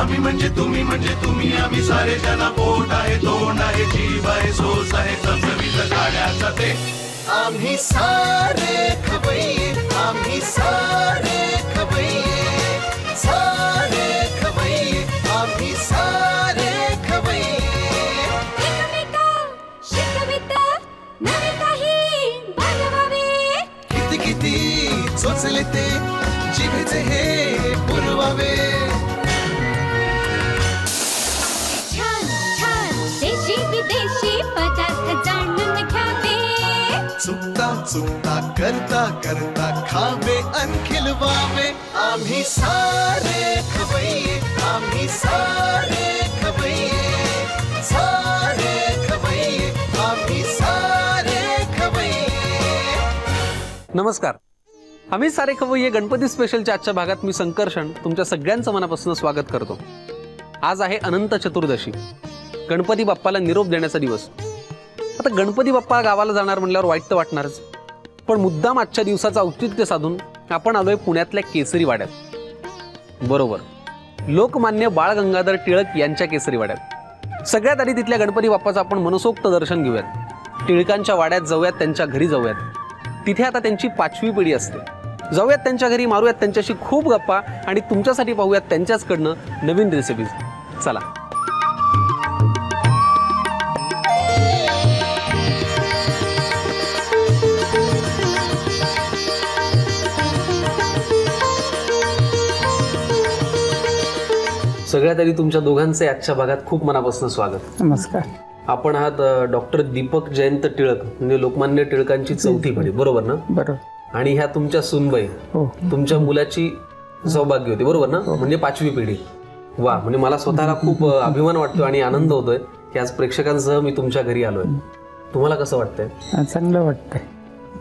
आम्ही म्हणजे तुम्ही आम्ही सारे जना पोट आहे तोंड आहे जीव आहे सोस आहे चमचमीत गाण्याचा ते आम्ही सारे खवय्ये आम्ही सारे खवय्ये सारे खवय्ये आम्ही सारे खवय्ये एकमेका शिकवित नवे काही बनवावे किती किती चोचले ते जिभेचे हे पुरवावे छान छान देशी विदेशी पदार्थ जाणून घ्यावे चुकता चुकता करता करता खावे अन खिलवावे आम्ही सारे खवय्ये आम्ही सारे खवय्ये सारे खवय्ये आम्ही सारे खवय्ये। नमस्कार, आम्ही सारे खवय्ये गणपती स्पेशलच्या आजच्या भागात मी संकर्षण तुमच्या सगळ्यांचं मनापासून स्वागत करतो। आज आहे अनंत चतुर्दशी, गणपती बाप्पाला निरोप देण्याचा दिवस। आता गणपती बाप्पा गावाला जाणार म्हणल्यावर वाईट तर वाटणारच, पण मुद्दाम आजच्या दिवसाचं औचित्य साधून आपण आलोय पुण्यातल्या केसरी वाड्यात। बरोबर, लोकमान्य बाळ गंगाधर टिळक यांच्या केसरी वाड्यात। सगळ्यात आधी तिथल्या गणपती बाप्पाचं आपण मनसोक्त दर्शन घेऊयात। टिळकांच्या वाड्यात जाऊयात, त्यांच्या घरी जाऊयात। तिथे आता त्यांची 5वी पिढी असते। जाऊयात त्यांच्या घरी, मारूयात त्यांच्याशी खूप गप्पा आणि तुमच्यासाठी पाहूयात त्यांच्याचकडनं नवीन रेसिपीज। चला। सगळ्यात आधी तुमच्या दोघांचे आजच्या भागात खूप मनापासून स्वागत। नमस्कार। आपण आहात डॉक्टर दीपक जयंत टिळक, म्हणजे लोकमान्य टिळकांची 4थी पिढी, बरोबर ना? बरोबर। आणि ह्या तुमच्या सुनबाई, हो। तुमच्या मुलाची सौभाग्य होती, बरोबर ना? म्हणजे 5वी पिढी। वा, म्हणजे मला स्वतःला खूप अभिमान वाटतो आणि आनंद होतोय की आज प्रेक्षकांसह मी तुमच्या घरी आलोय। तुम्हाला कसं वाटतंय? चांगलं वाटतंय।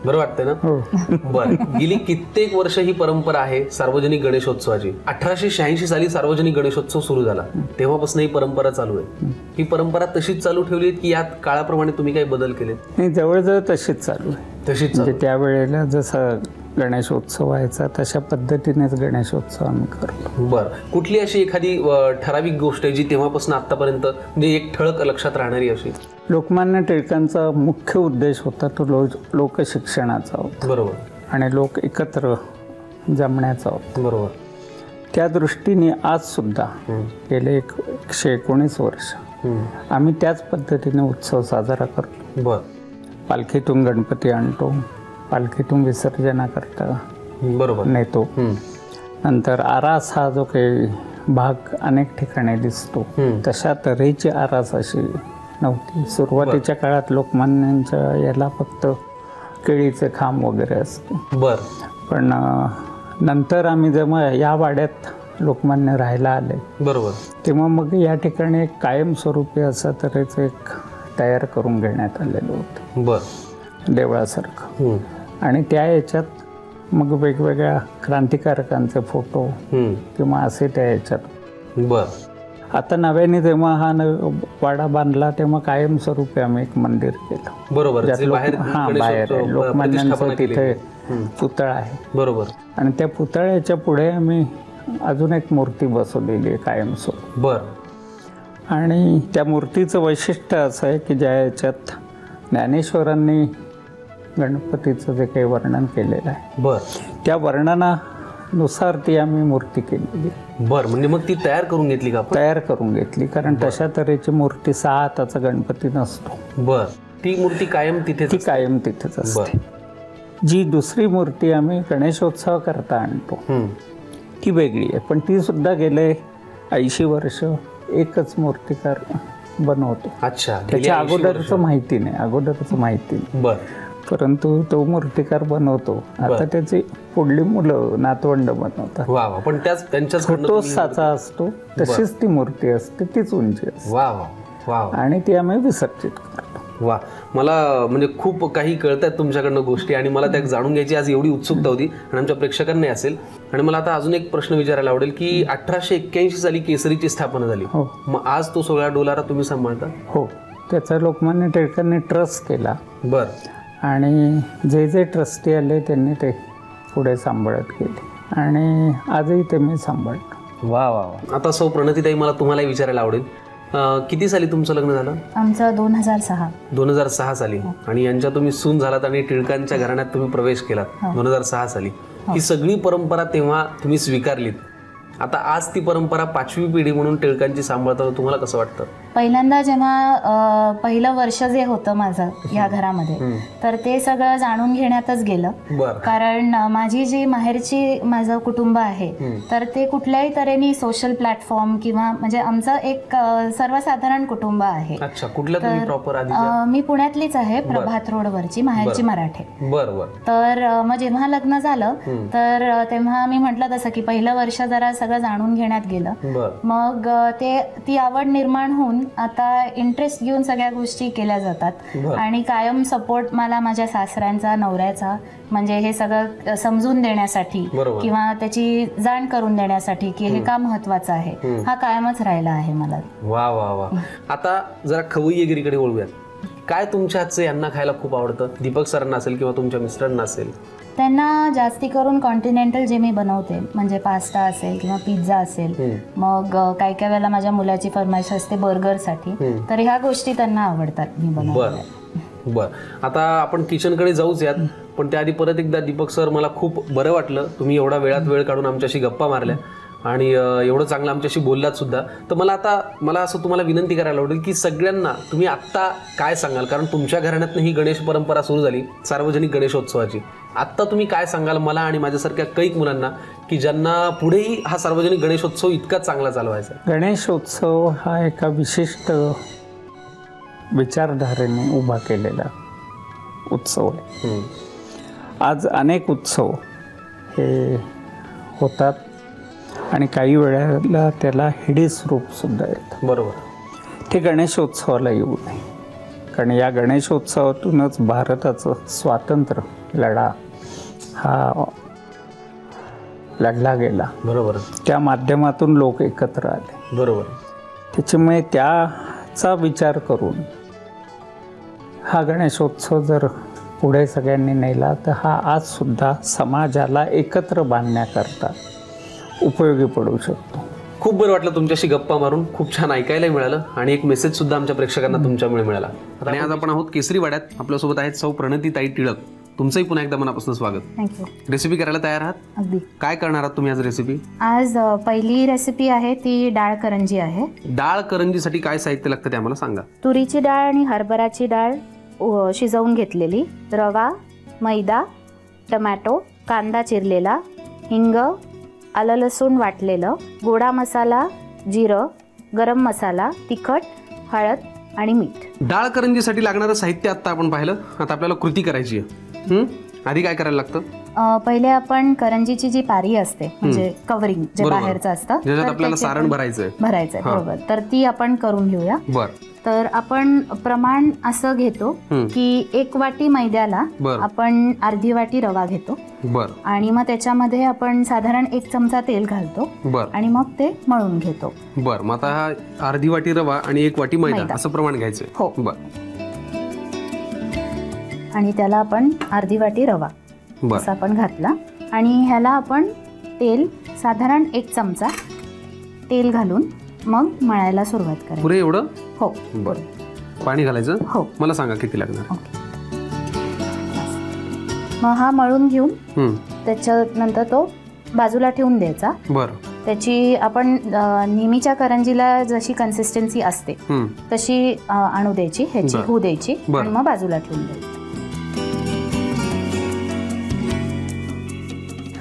बरं वाटतंय ना? हो। बरं, गेली कित्येक वर्ष ही परंपरा आहे सार्वजनिक गणेशोत्सवाची। 1886 साली सार्वजनिक गणेशोत्सव सुरू झाला, तेव्हापासून ही परंपरा चालू आहे। ही परंपरा तशीच चालू ठेवली की यात काळाप्रमाणे तुम्ही काही बदल केले? नाही, जवळजवळ तशीच चालू आहे। तशीच म्हणजे त्यावेळेला जसं गणेशोत्सव व्हायचा तशा पद्धतीनेच गणेशोत्सव आम्ही करतो। बरं, कुठली अशी एखादी ठराविक गोष्ट आहे जी तेव्हापासून आतापर्यंत म्हणजे एक ठळक लक्षात राहणारी अशी? लोकमान्य टिळकांचा मुख्य उद्देश होता तो लोकशिक्षणाचा होता। बरोबर। आणि लोक एकत्र जमण्याचा होता। बरोबर। त्या दृष्टीने आज सुद्धा गेले 119 वर्ष आम्ही त्याच पद्धतीने उत्सव साजरा करतो। बर। पालखीतून गणपती आणतो, पालखीतून विसर्जनाकरता बरोबर नेतो। नंतर आरास हा जो काही भाग अनेक ठिकाणी दिसतो तशा तऱ्हेची आरास अशी नव्हती। सुरुवातीच्या काळात लोकमान्यांच्या याला फक्त केळीचे खांब वगैरे असते। बर। पण नंतर आम्ही जेव्हा या वाड्यात लोकमान्य राहायला आले, बरोबर, तेव्हा मग या ठिकाणी एक कायमस्वरूपी असा तऱ्हेचं एक तयार करून घेण्यात आलेलं होतं। बर। देवळासारखं। आणि त्या याच्यात मग वेगवेगळ्या क्रांतिकारकांचे फोटो किंवा असे त्या याच्यात। बर। आता नव्याने जेव्हा हा वाडा बांधला तेव्हा कायमस्वरूपी आम्ही एक मंदिर केलं। बरोबर। बाहेर लोकमान्यांचं तिथे पुतळा आहे। बरोबर। आणि त्या पुतळ्याच्या पुढे आम्ही अजून एक मूर्ती बसवलेली आहे कायमस्वरूपी। बर। आणि त्या मूर्तीचं वैशिष्ट्य असं आहे की ज्या याच्यात ज्ञानेश्वरांनी गणपतीचं जे काही वर्णन केलेलं आहे, बर, त्या वर्णनानुसार ती आम्ही मूर्ती केलेली। बर, म्हणजे मग ती तयार करून घेतली का? तयार करून घेतली, कारण तशा तऱ्हेची मूर्ती 6 हाताचा गणपती नसतो। बर, ती मूर्ती कायम तिथेच? ती कायम तिथेच असते। जी दुसरी मूर्ती आम्ही गणेशोत्सव करता आणतो ती वेगळी आहे, पण ती सुद्धा गेले 80 वर्ष एकच मूर्तिकार बनवतो। अच्छा, त्याच्या अगोदरचं माहिती नाही। बर। परंतु तो मूर्तिकार बनवतो। आता त्याची पुढली मुलं नातवंड बनवतात। वा वा, पण त्यांच्याच तोच साचा असतो, तशीच ती मूर्ती असते, तीच उंची असते। वा वा वा। आणि ती आम्ही विसर्जित करतो। वा, मला म्हणजे खूप काही कळतात तुमच्याकडनं गोष्टी आणि मला त्या जाणून घ्यायची आज एवढी उत्सुकता होती आणि आमच्या प्रेक्षकांनाही असेल। आणि मला आता अजून एक प्रश्न विचारायला आवडेल की 1881 साली केसरीची स्थापना झाली, मग आज तो सगळा डोलारा तुम्ही सांभाळता? हो, त्याचा लोकमान्य टिळकांनी ट्रस्ट केला। बर। आणि जे जे ट्रस्टी आले त्यांनी ते पुढे सांभाळत गेले आणि आजही ते मी सांभाळतो। वा वा वा. आता सौ प्रणतीताई, मला तुम्हाला विचारायला आवडेल, किती साली तुमचं लग्न झालं? आमचं 2006. 2006 साली. आणि यांच्या तुम्ही सून झालात आणि टिळकांच्या घराण्यात तुम्ही प्रवेश केलात 2006 साली. ही सगळी परंपरा तेव्हा तुम्ही स्वीकारलीत. आता आज ती परंपरा 5वी पिढी म्हणून टिळकांची सांभाळताना तुम्हाला कसं वाटतं? पहिल्यांदा जेव्हा पहिलं वर्ष जे होतं माझं या घरामध्ये, तर ते सगळं जाणून घेण्यातच गेलं. कारण माझी जी माहेरची माझं कुटुंब आहे, तर ते कुठल्याही तऱ्हेने सोशल प्लॅटफॉर्म किंवा म्हणजे आमचं एक सर्वसाधारण कुटुंब आहे. अच्छा, कुठल्या तुम्ही प्रॉपर? मी पुण्यातलीच आहे, प्रभात रोडवरची, माहेरची मराठे. बरोबर. तर मग जेव्हा लग्न झालं तर तेव्हा मी म्हटलं तसं की पहिलं वर्ष जरा सगळं जाणून घेण्यात गेलं. मग ती आवड निर्माण होऊन आता इंटरेस्ट घेऊन सगळ्या गोष्टी केल्या जातात. आणि कायम सपोर्ट मला माझ्या सासऱ्यांचा, नवऱ्याचा, म्हणजे हे सगळं समजून देण्यासाठी किंवा त्याची जाण करून देण्यासाठी की हे का महत्वाचं आहे, हा कायमच राहिला आहे मला. वा वा वा. आता जरा खवय्येगिरीकडे वळूयात. काय तुमच्या हातचं यांना खायला खूप आवडतं? दीपक सरांना असेल किंवा तुमच्या मिस्टरांना असेल? त्यांना जास्ती करून कॉन्टिनेंटल जे मी बनवते, म्हणजे पास्ता असेल किंवा पिझ्झा असेल, मग काही काही वेळेला माझ्या मुलाची फरमाईश असते बर्गरसाठी, तर ह्या गोष्टी त्यांना आवडतात मी बनवते. बर. आता आपण किचनकडे जाऊच यात, पण त्याआधी परत एकदा दीपक सर, मला खूप बरं वाटलं तुम्ही एवढा वेळात वेळ काढून आमच्याशी गप्पा मारल्या आणि एवढं चांगलं आमच्याशी बोललात सुद्धा. तर मला असं तुम्हाला विनंती करायला आवडेल की सगळ्यांना तुम्ही आत्ता काय सांगाल, कारण तुमच्या घराण्यातनं ही गणेश परंपरा सुरू झाली सार्वजनिक गणेशोत्सवाची. आत्ता तुम्ही काय सांगाल मला आणि माझ्यासारख्या कैक मुलांना की ज्यांना पुढेही हा सार्वजनिक गणेशोत्सव इतका चांगला चालवायचा? गणेशोत्सव हा एका विशिष्ट विचारधारेने उभा केलेला उत्सव आहे. आज अनेक उत्सव हे होतात आणि काही वेळेला त्याला हिडीस रूप सुद्धा येतं. बरोबर. ते गणेशोत्सवाला येऊ नये, कारण या गणेशोत्सवातूनच भारताचं स्वातंत्र्य लढा हा लढला गेला. बरोबर. त्या माध्यमातून लोक एकत्र आले. बरोबर. त्याच्यामुळे त्याचा विचार करून हा गणेशोत्सव जर पुढे सगळ्यांनी नेला तर हा आज सुद्धा समाजाला एकत्र बांधण्याकरता उपयोगी पडू शकतो. खूप बरं वाटलं तुमच्याशी गप्पा मारून, खूप छान ऐकायलाही मिळालं आणि एक मेसेज सुद्धा आमच्या प्रेक्षकांना तुमच्यामुळे मिळाला. आणि आज आपण आहोत केसरी वाड्यात. आपल्यासोबत आहेत सौ प्रणतीताई टिळक. तुमचंही पुन्हा एकदा मनापासून स्वागत. थँक्यू. रेसिपी करायला तयार आहात? अगदी. काय करणार आहात तुम्ही आज रेसिपी? आज पहिली रेसिपी आहे ती डाळ करंजी आहे. डाळ करंजीसाठी काय साहित्य लागतं ते आम्हाला सांगा. तुरीची डाळ आणि हरभराची डाळ शिजवून घेतलेली, रवा, मैदा, टमॅटो, कांदा चिरलेला, हिंग, आलं लसूण वाटलेलं, गोडा मसाला, जिरं, गरम मसाला, तिखट, हळद आणि मीठ. डाळ करंजीसाठी लागणारं साहित्य आता आपण पाहिलं. आता आपल्याला कृती करायची आहे. आधी काय करायला लागतं? पहिले आपण करंजीची जी पारी असते, म्हणजे कव्हरिंग जे बाहेरचं असतं, ज्याच्यात आपल्याला सारण भरायचंय. बरोबर. तर ती आपण करून घेऊया. तर आपण प्रमाण असं घेतो की 1 वाटी मैद्याला आपण अर्धी वाटी रवा घेतो. आणि मग त्याच्यामध्ये आपण साधारण 1 चमचा तेल घालतो आणि मग ते मळून घेतो. मग आता हा अर्धी वाटी रवा आणि 1 वाटी मैदा असं प्रमाण घ्यायचंय. हो. आणि त्याला आपण अर्धी वाटी रवा असं आपण घातला आणि ह्याला आपण तेल साधारण 1 चमचा तेल घालून मग मळायला सुरुवात करायची. पुरे एवढं? हो. पाणी घालायचं? हो. मला सांगा किती लागणार. मग हा मळून घेऊन त्याच्यानंतर तो बाजूला ठेवून द्यायचा. त्याची आपण नेहमीच्या करंजीला जशी कन्सिस्टन्सी असते तशी आणू द्यायची, ह्याची होऊ द्यायची आणि मग बाजूला ठेवून द्यायची.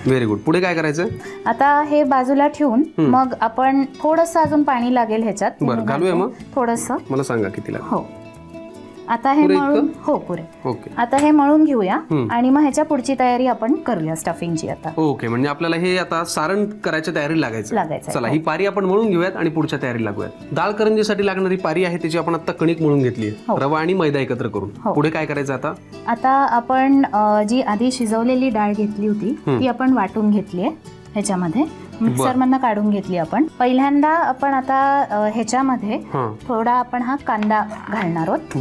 Very good. पुढे काय करायचं? आता हे बाजूला ठेवून मग आपण थोडंसं अजून पाणी लागेल ह्याच्यात. घालूया मग थोडंसं. मला सांगा किती लागेल. हो. आता हे मळून, हो पुरे. आता हे मळून घेऊया आणि मग ह्याच्या पुढची तयारी आपण करूया स्टफिंगची. आता ओके. म्हणजे आपल्याला हे आता सारण करायच्या तयारीला लागायचं. चला, ही पारी आपण मळून घेऊयात आणि पुढच्या तयारीला लागूयात. डाळ करंजीसाठी लागणारी पारी आहे त्याची आपण आता कणिक मळून घेतली, रवा आणि मैदा एकत्र करून. पुढे काय करायचं आता? आता आपण जी आधी शिजवलेली डाळ घेतली होती ती आपण वाटून घेतली आहे ह्याच्यामध्ये, मिक्सर मधनं काढून घेतली आपण. पहिल्यांदा आपण आता ह्याच्यामध्ये थोडा आपण हा कांदा घालणार आहोत.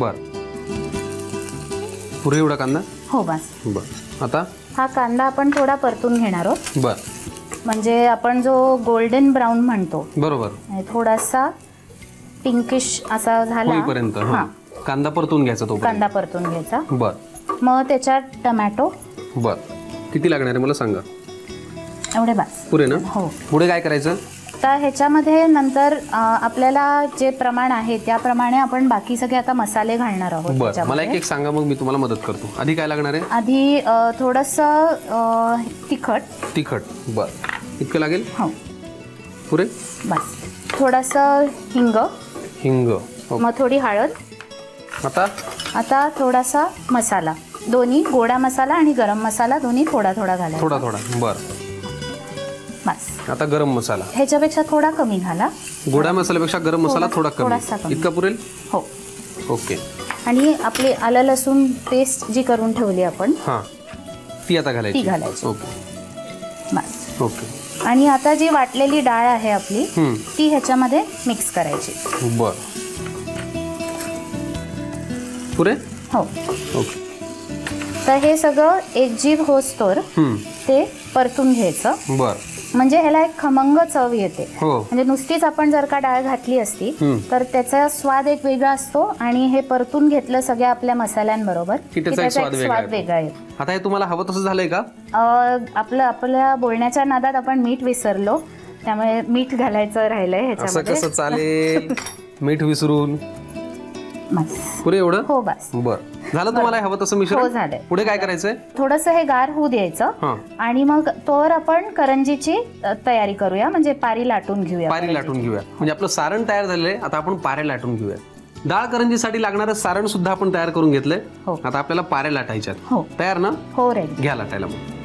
पुरे एवढा कांदा? हो, बस. आता हा कांदा आपण थोडा परतून घेणार आहोत. म्हणजे आपण जो गोल्डन ब्राऊन म्हणतो बरोबर, थोडासा पिंकिश असा झाला होईपर्यंत कांदा परतून घ्यायचा. तो कांदा परतून घ्यायचा. बर. मग त्याच्यात टोमॅटो. बर. किती लागणार आहे मला सांगा. एवढे बस पुरे ना. हो. पुढे काय करायचं. तर ह्याच्यामध्ये नंतर आपल्याला जे प्रमाण आहे त्याप्रमाणे आपण बाकी सगळे आता मसाले घालणार आहोत. बरं, मला एक सांगा, मग मी तुम्हाला मदत करतो. आधी काय लागणार आहे. आधी थोडंसं तिखट. तिखट. बर, इतकं लागेल. हो पुरे. बस. थोडंसं हिंग. हिंग. मग थोडी हळद. आता थोडासा मसाला, दोन्ही गोडा मसाला आणि गरम मसाला दोन्ही थोडा थोडा घालायचा. थोडा थोडा. बर. बस. आता गरम मसाला ह्याच्यापेक्षा थोडा कमी घाला. गोडा मसाल्यापेक्षा गरम मसाला थोडा कमी. इतका पुरेल. हो. ओके. आणि आपली आलं लसूण पेस्ट जी करून ठेवली आपण, ती आता घालायची. ओके. बस. ओके. आणि आता जी वाटलेली डाळ आहे आपली ती ह्याच्यामध्ये मिक्स करायची. बर. पुरे. हो. ओके. तर हे सगळं एकजीव होस्तोवर ते परतून घ्यायचं. बर. म्हणजे ह्याला एक खमंग चव येते. हो. म्हणजे नुसतीच आपण जर का डाळ घातली असती तर त्याचा स्वाद एक वेगळा असतो आणि हे परतून घेतलं सगळ्या आपल्या मसाल्यांबरोबर की त्याचा एक स्वाद वेगळा येतो. आता हे तुम्हाला हवं तसं झालंय का. आपल्या बोलण्याच्या नादात आपण मीठ विसरलो, त्यामुळे मीठ घालायचं राहिलंय ह्याच्यामध्ये. असं कसं चालेल. मीठ विसरून. पुरे एवढं. हो बस. बर. झालं तुम्हाला हवं तसं मिश्रण. हो झालंय. पुढे काय करायचंय. थोडंसं हे गार होऊ द्यायचं आणि मग तोवर आपण करंजीची तयारी करूया. म्हणजे पारी लाटून घेऊया. पारी लाटून घेऊया. म्हणजे आपलं सारण तयार झालंय. आता आपण पाऱ्या लाटून घेऊया. डाळ करंजीसाठी लागणारं सारण सुद्धा आपण तयार करून घेतलंय. आता आपल्याला पाऱ्या लाटायच्यात. हो. तयार ना. हो रे. घ्या लाटायला. मग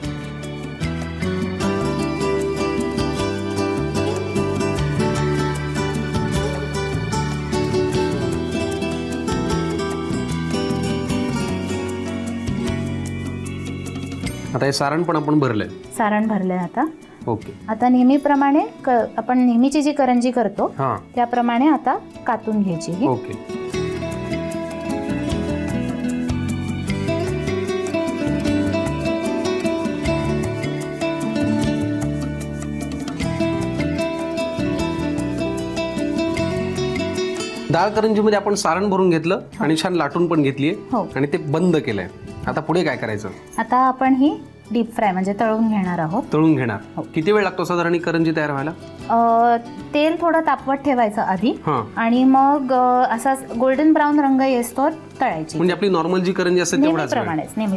आता हे सारण पण आपण भरलंय. सारण भरलंय आता. ओके. आता नेहमीप्रमाणे आपण नेहमीची जी करंजी करतो त्याप्रमाणे आता कातून घ्यायची. ओके. डाळ करंजीमध्ये आपण सारण भरून घेतलं आणि छान लाटून पण घेतलीये आणि ते बंद केलंय. आता पुढे काय करायचं. आता आपण ही डीप फ्राय म्हणजे तळून घेणार आहोत. तळून घेणार. किती वेळ लागतो साधारण करंजी तयार व्हायला. तेल थोडं तापवत ठेवायचं आधी आणि मग असा गोल्डन ब्राऊन रंग येतो तळायची. म्हणजे आपली नॉर्मल जी करंजी असते तेवढाच.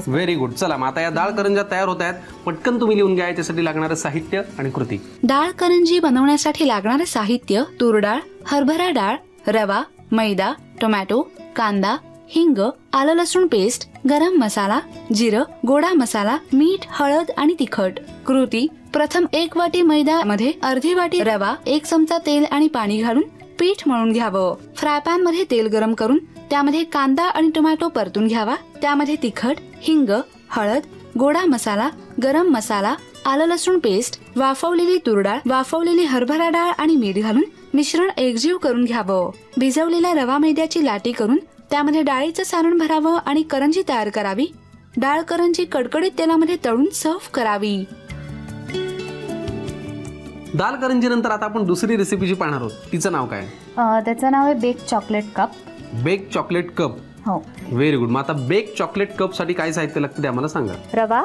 Very good. चला मग आता या डाळ करंज्या तयार होत आहेत. पटकन तुम्ही लिहून घ्या याच्यासाठी लागणारं साहित्य आणि कृती. डाळ करंजी बनवण्यासाठी लागणारे साहित्य: तूर डाळ, हरभरा डाळ, रवा, मैदा, टोमॅटो, कांदा, हिंग, आलं लसूण पेस्ट, गरम मसाला, जिरं, गोडा मसाला, मीठ, हळद आणि तिखट. कृती: प्रथम 1 वाटी मैदा मध्ये अर्धी वाटी रवा, 1 चमचा तेल आणि पाणी घालून पीठ मळून घ्यावं. फ्राय पॅन मध्ये तेल गरम करून त्यामध्ये कांदा आणि टोमॅटो परतून घ्यावा. त्यामध्ये तिखट, हिंग, हळद, गोडा मसाला, गरम मसाला, आलं लसूण पेस्ट, वाफवलेली तूर डाळ, वाफवलेली हरभरा डाळ आणि मीठ घालून मिश्रण एकजीव करून घ्यावं. भिजवलेल्या रवा मैद्याची लाटी करून त्यामध्ये डाळीचं सारण भरावं आणि करंजी तयार करावी. डाळ करंजी कडकडीत तेलामध्ये तळून सर्व्ह करावी. डाळ करंजी नंतर आता आपण दुसरी रेसिपीची पाहणार आहोत. तिचं नाव काय. त्याचं नाव आहे bake chocolate cup. Bake chocolate cup. हो. Very good. मग आता बेक चॉकलेट कप साठी काय साहित्य लागतं ते आम्हाला सांगा. रवा,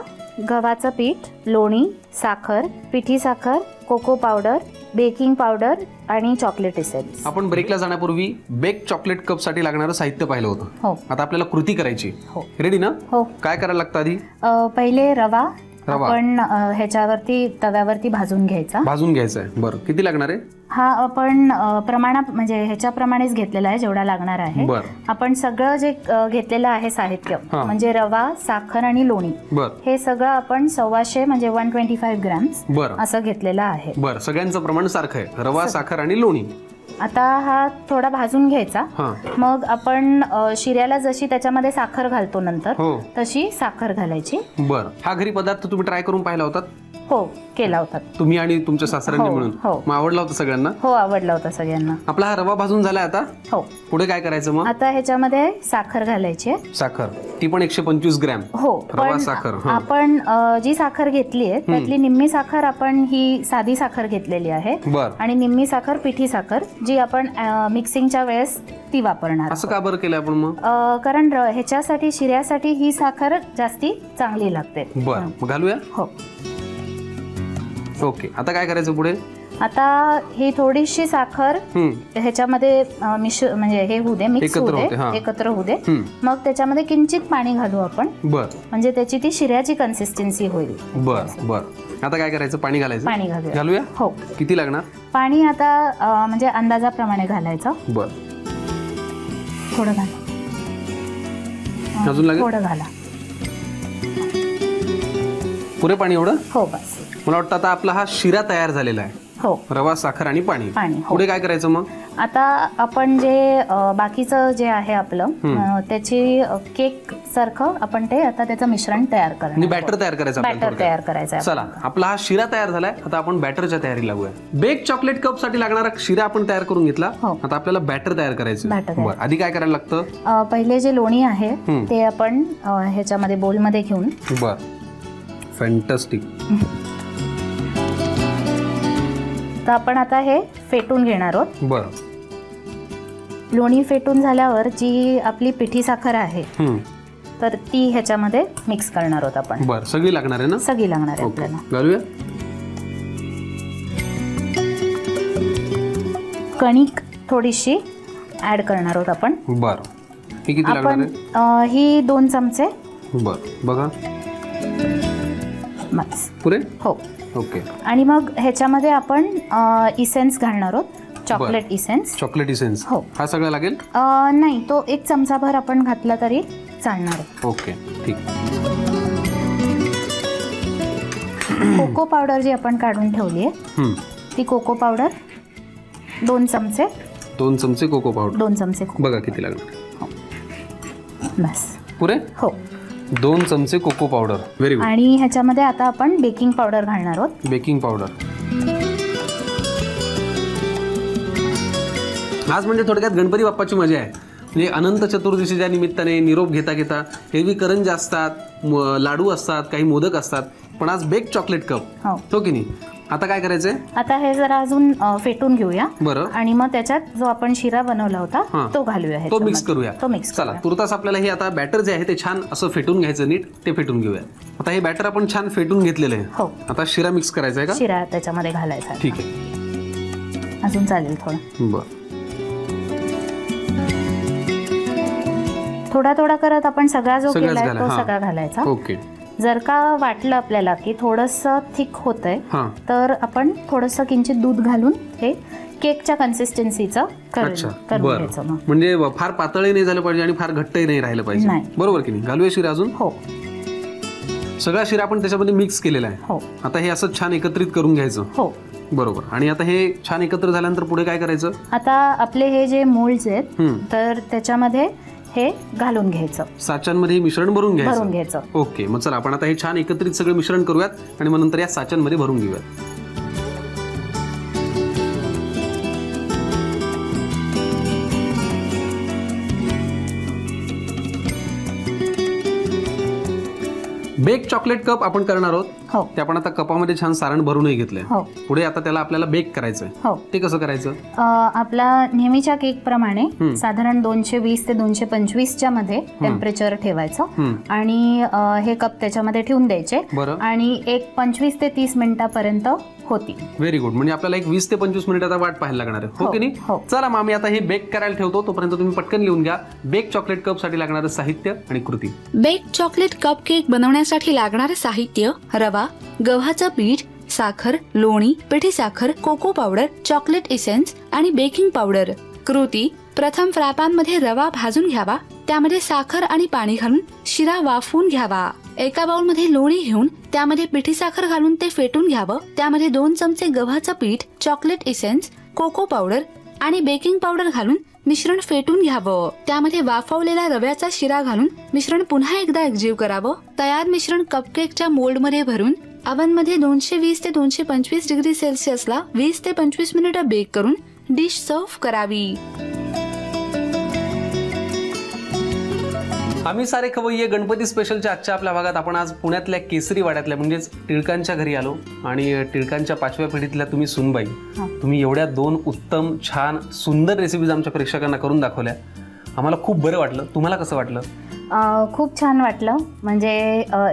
गव्हाचं पीठ, लोणी, साखर, पिठी साखर, कोको पावडर, बेकिंग पावडर आणि चॉकलेट एसेन्स. आपण ब्रेकला जाण्यापूर्वी बेक चॉकलेट कप साठी लागणारं साहित्य पाहिलं होतं. हो. आता आपल्याला कृती करायची. हो. रेडी ना. हो. काय करायला लागतं आधी. पहिले रवा आपण ह्याच्यावरती तव्यावरती भाजून घ्यायचा. भाजून घ्यायचा आहे. बरं. किती लागणार आहे. हा आपण प्रमाणात म्हणजे ह्याच्याप्रमाणेच घेतलेला आहे जेवढा लागणार आहे. आपण सगळं जे घेतलेलं आहे साहित्य म्हणजे रवा, साखर आणि लोणी हे सगळं आपण 125 म्हणजे 125 ग्रॅम्स असं घेतलेलं आहे. बरं. सगळ्यांचं प्रमाण सारखं आहे. रवा, साखर आणि लोणी. आता हा थोडा भाजून घ्यायचा. मग आपण शिऱ्याला जशी त्याच्यामध्ये साखर घालतो नंतर तशी साखर घालायची. बरं. हा घरी पदार्थ तुम्ही ट्राय करून पाहिला होता. हो केला होता तुम्ही आणि तुमच्या सासऱ्यांनी हो, मिळून. हो. मग आवडला होता सगळ्यांना? हो आवडला होता सगळ्यांना. आपला हा रवा भाजून झालाय आता. हो. पुढे काय करायचं मग? आता ह्याच्यामध्ये साखर घालायची आहे. साखर ती पण 125 ग्रॅम. हो रवा पण साखर. आपण जी साखर घेतली आहे त्यातली निम्मी साखर आपण ही साधी साखर घेतलेली आहे बर. आणि निम्मी साखर पिठी साखर जी आपण मिक्सिंगच्या वेळेस ती वापरणार. असं का बरं केलं आपण मग? कारण ह्याच्यासाठी शिऱ्यासाठी ही साखर जास्ती चांगली लागते. बर, मग घालूया. हो. ओके, आता काय करायचं पुढे? आता ही थोडीशी साखर ह्याच्यामध्ये म्हणजे हे होऊ दे, मिक्स होऊ दे, एकत्र होऊ दे. मग त्याच्यामध्ये किंचित पाणी घालू आपण. बर. म्हणजे त्याची ती शिऱ्याची कन्सिस्टन्सी होईल. बर बर. आता काय करायचं? पाणी घालायचं. पाणी घालूया. हो. किती लागणार पाणी? आता म्हणजे अंदाजाप्रमाणे घालायचं. बर. थोडं घाला. अजून लागेल? थोडं घाला. पुरे पाणी एवढं? हो बस. मला वाटतं आता आपला हा शिरा तयार झालेला आहे. हो. रवा, साखर आणि पाणी. पाणी. पुढे काय करायचं मग? आता आपण जे बाकीचं जे आहे आपलं त्याची केक सारखं आपण ते आता त्याचं मिश्रण तयार करणार. बॅटर तयार करायचं. बॅटर तयार करायचं. चला, आपला हा शिरा तयार झालाय. आता आपण बॅटरच्या तयारी लागूया. बेक चॉकलेट कप साठी लागणारा शिरा आपण तयार करून घेतला. आता आपल्याला बॅटर तयार करायचं. बरं, आधी काय करायला लागतं? पहिले जे लोणी आहे ते आपण ह्याच्यामध्ये बोलमध्ये घेऊन. बर, फॅन्टास्टिक. तर आपण आता हे फेटून घेणार आहोत. बरं. लोणी फेटून झाल्यावर जी आपली पिठी साखर आहे तर ती ह्याच्यामध्ये मिक्स करणार आहोत आपण. बरं, सगळी लागणार आहे ना? सगळी लागणार आहे आपल्याला. घालूया. कणिक थोडीशी ऍड करणार आहोत आपण. बरं. ही किती लागणार आहे? ही 2 चमचे. बरं, बघा. बस. पुरे? हो. ओके. आणि मग ह्याच्यामध्ये आपण इसेन्स घालणार आहोत. Chocolate essence. Chocolate essence. हो. हा सगळा लागेल? नाही, तो 1 चमचाभर आपण घातला तरी चालणार आहे. ओके, ठीक. कोको पावडर जी आपण काढून ठेवली आहे ती कोको पावडर 2 चमचे. 2 चमचे कोको पावडर. 2 चमचे. बघा किती लागणार. हो. बस. पुरे? हो. 2 चमचे कोको पावडर. Very good. आणि ह्याच्यामध्ये आता आपण बेकिंग पावडर घालणार आहोत. Baking powder. आज म्हणजे थोडक्यात गणपती बाप्पाची मजा आहे. म्हणजे अनंत चतुर्दशीच्या निमित्ताने निरोप घेता घेता एरवी करंज असतात, लाडू असतात, काही मोदक असतात, पण आज बेक चॉकलेट कप. हो की नाही? आता काय करायचंय? आता हे जरा अजून फेटून घेऊया. बरं. आणि मग त्याच्यात जो आपण शिरा बनवला होता तो घालूया. तो मिक्स करूया. तो मिक्स. चला, तुर्तास आपल्याला हे आता बॅटर जे आहे ते छान असं फेटून घ्यायचं. नीट ते फेटून घेऊया. आता हे बॅटर आपण छान फेटून घेतलेलं आहे. हो. आता शिरा मिक्स करायचा आहे का? शिरा त्याच्यामध्ये घालायचा. ठीक आहे. अजून चालेल थोडं. बरं. थोडा थोडा करत आपण सगळा जो केलाय तो सगळा घालायचा. ओके. जर का वाटलं आपल्याला की थोडंसं थिक होतंय तर आपण थोडंसं किंचित दूध घालून हे केकच्या कन्सिस्टन्सीचं करून घ्यायचं. म्हणजे फार पातळही नाही झालं पाहिजे आणि फार घट्टही नाही राहिलं पाहिजे. बरोबर की नाही? घालूया शिरा अजून. हो. सगळा शिरा आपण त्याच्यामध्ये मिक्स केलेला आहे. हो. आता हे असं छान एकत्रित करून घ्यायचं. हो. बरोबर. आणि आता हे छान एकत्र झाल्यानंतर पुढे काय करायचं? आता आपले हे जे मोल्ड्स आहेत तर त्याच्यामध्ये हे घालून घ्यायचं. साच्यांमध्ये मिश्रण भरून घ्यायचं. ओके. मग चला आपण आता हे छान एकत्रित सगळं मिश्रण करूयात आणि मग नंतर या साच्यांमध्ये भरून घेऊयात. बेक चॉकलेट कप आपण करणार आहोत. हो. ते आपण आता कपामध्ये छान सारण भरूनही घेतलंय. हो. पुढे आता त्याला आपल्याला बेक करायचंय. हो. ते कसं करायचं? आपला नेहमीच्या केक प्रमाणे साधारण 220 ते 225 च्या मध्ये टेम्परेचर ठेवायचं आणि हे कप त्याच्यामध्ये ठेवून द्यायचे. बरं. आणि एक 25 ते 30 मिनिटापर्यंत होती. Very good. म्हणजे आपल्याला एक 20 ते 25 मिनिटाचा वाट पाहायला लागणार आहे. हो की नाही? चला मग आम्ही आता हे बेक करायला ठेवतो. तोपर्यंत तुम्ही पटकन लिहून घ्या बेक चॉकलेट कप साठी लागणारं साहित्य आणि कृती. बेक चॉकलेट कप केक बनवण्यासाठी लागणारे साहित्य: रवा, गव्हाचं पीठ, साखर, लोणी, पिठी साखर, कोको पावडर, चॉकलेट इसेन्स आणि बेकिंग पावडर. कृती: प्रथम फ्रायपॅन मध्ये रवा भाजून घ्यावा. त्यामध्ये साखर आणि पाणी घालून शिरा वाफवून घ्यावा. एका बाउल मध्ये लोणी घेऊन त्यामध्ये पिठी साखर घालून ते फेटून घ्यावं. त्यामध्ये 2 चमचे गव्हाचं पीठ, चॉकलेट इसेन्स, कोको पावडर आणि बेकिंग पावडर घालून मिश्रण फेटून घ्यावं. त्यामध्ये वाफवलेला रव्याचा शिरा घालून मिश्रण पुन्हा एकदा एकजीव करावं. तयार मिश्रण कपकेकच्या मोल्ड मध्ये भरून अवनमध्ये 220 ते 225 डिग्री सेल्सिअसला 20 ते 25 मिनिटं बेक करून डिश सर्व्ह करावी. आम्ही सारे खवय्ये गणपती स्पेशलच्या आजच्या आपल्या भागात आपण आज पुण्यातल्या केसरी वाड्यातल्या म्हणजेच टिळकांच्या घरी आलो आणि टिळकांच्या 5व्या पिढीतल्या तुम्ही सुनबाई, तुम्ही एवढ्या 2 उत्तम छान सुंदर रेसिपीज आमच्या प्रेक्षकांना करून दाखवल्या. आम्हाला खूप बरं वाटलं. तुम्हाला कसं वाटलं? खूप छान वाटलं. म्हणजे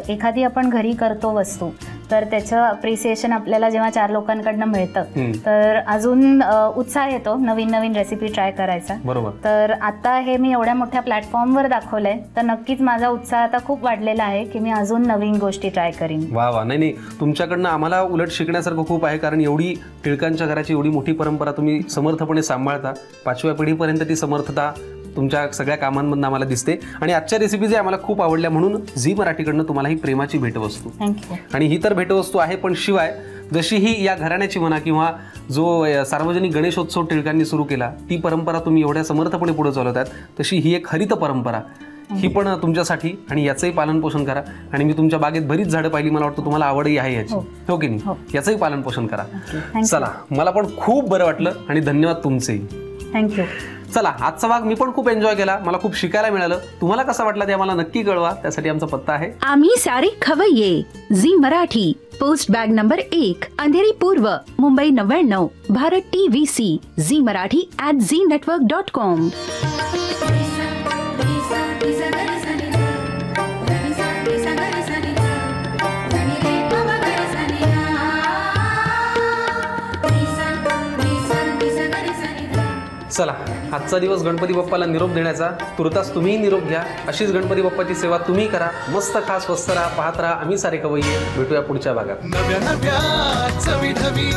एखादी आपण घरी करतो वस्तू तर त्याचं अप्रिसिएशन आपल्याला जेव्हा 4 लोकांकडनं मिळतं तर अजून उत्साह येतो नवीन नवीन रेसिपी ट्राय करायचा. बरोबर. तर आता हे मी एवढ्या मोठ्या प्लॅटफॉर्मवर दाखवलंय तर नक्कीच माझा उत्साह आता खूप वाढलेला आहे की मी अजून नवीन गोष्टी ट्राय करीन. वा वा. नाही तुमच्याकडनं आम्हाला उलट शिकण्यासारखं खूप आहे, कारण एवढी टिळकांच्या घराची एवढी मोठी परंपरा तुम्ही समर्थपणे सांभाळता. 5व्या पिढीपर्यंत ती समर्थता तुमच्या सगळ्या कामांमधून आम्हाला दिसते आणि आजच्या रेसिपीज आम्हाला खूप आवडल्या म्हणून झी मराठीकडनं तुम्हाला ही प्रेमाची भेटवस्तू. थँक्यू. आणि ही तर भेटवस्तू आहे, पण शिवाय जशी ही या घराण्याची म्हणा किंवा जो सार्वजनिक गणेशोत्सव टिळकांनी सुरू केला ती परंपरा तुम्ही एवढ्या समर्थपणे पुढे चालवतात, तशी ही एक हरित परंपरा ही पण तुमच्यासाठी, आणि याचंही पालनपोषण करा. आणि मी तुमच्या बागेत बरीच झाडं पाहिली, मला वाटतं तुम्हाला आवडही आहे याची, हो की नाही? याचंही पालनपोषण करा. चला, मला पण खूप बरं वाटलं आणि धन्यवाद तुमचेही. थँक्यू. चला, आजचा भाग मी पण खूप एन्जॉय केला, मला खूप शिकायला मिळालं. तुम्हाला कसं वाटलं ते आम्हाला नक्की कळवा. त्यासाठी आमचा पत्ता आहे आम्ही सारे खवय्ये, Zee Marathi, post bag number 1, Andheri पूर्व, मुंबई 99, भारत TVC, झी मराठी @znetwork.com. चला, आजचा दिवस गणपती बाप्पाला निरोप देण्याचा. तुर्तास तुम्हीही निरोप घ्या. अशीच गणपती बाप्पाची सेवा तुम्ही करा. मस्त खा, स्वस्त राहा, पाहत राहा आम्ही सारे खवय्ये. भेटूया पुढच्या भागात. नव्या नव्या चवी ढवी